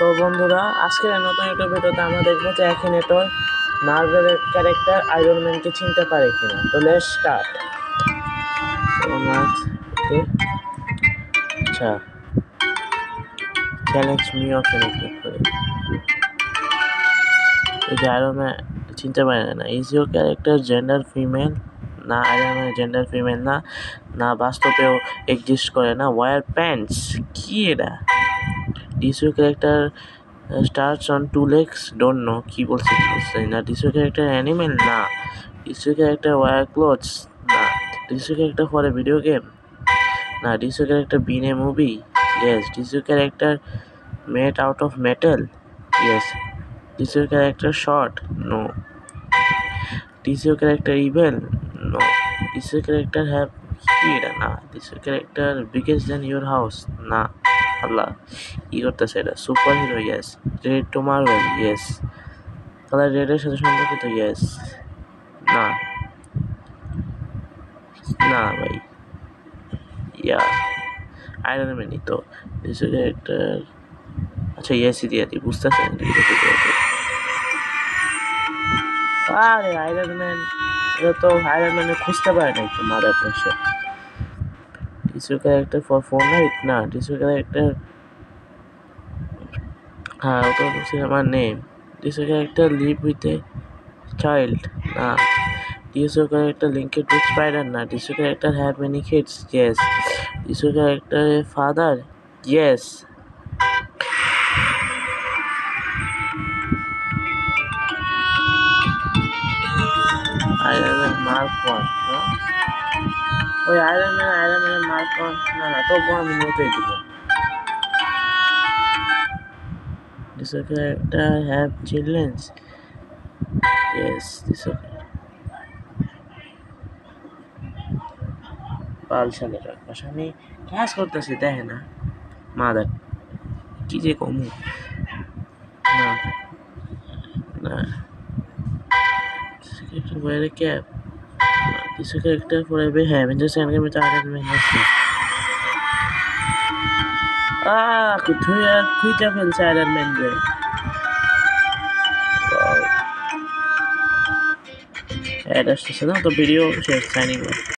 তো বন্ধুরা, আজকের নতুন একটা ভিডিওতে আমরা দেখবো যে অ্যাকিনেটর মার্ভেলের ক্যারেক্টার আয়রন ম্যানকে চিনতে পারে কিনা। তো লেটস স্টার্ট। আচ্ছা, চ্যালেঞ্জ মি অপশনে ক্লিক করে এই যে আয়রন ম্যান চিনতে পারে না। Is your character gender female? না, আয়রন ম্যানের জেন্ডার ফিমেল না, না বাস্তবেও এক্সিস্ট করে না। ওয়ার প্যান্টস কি এটা? Is your character starts on two legs? Don't know কি বলছে না। Is your character animal? না। Is your character wear clothes? না। Is your character for a video game? না। Is your character be in a movie? Yes. Is your character made out of metal? Yes. Is your character short? No. Is your character evil? No. Is your character have কি এটা? না। Is your character biggest than your house? না। আল্লাহ কি করতেছে এটা? Superhero? Yes. Red to Marvel? Yes. Colour রেডের সাথে সম্পর্কিত? ইয়েস। না, না ভাই, ইয়া আয়রন ম্যানই তো। ডিসি ক্যারেক্টার, আচ্ছা ইয়েসই দিয়ে দিই, বুঝতেছেন? আরে আয়রন ম্যান, এটা তো আয়রন ম্যানে খুঁজতে পারে না একটু মাদার পেশে। DC character for Fortnite? না। ডিসি ক্যারেক্টার, হ্যাঁ ওটা বলছি আমার name. DC character live with a child? না। Is your character linked with Spider? না. Is your character have many kids? Yes. Is your character a father? Yes. Iron Man Mark 1, no? ওই Iron Man Mark 1, না তবু আমি নোটেই দিব। Does your character have children? Yes. বাল শালের পাশে আমি class করতেছি, দেখে না মাদার, কি যে কমু। না, না। Wear a cap? Is your character for a Avengers Endgame with Iron Man? খুঁজে ফেলছে আয়রন ম্যান রে। অ্যাড আসতেছে না তো, ভিডিও শেষ, সাইনিং অফ।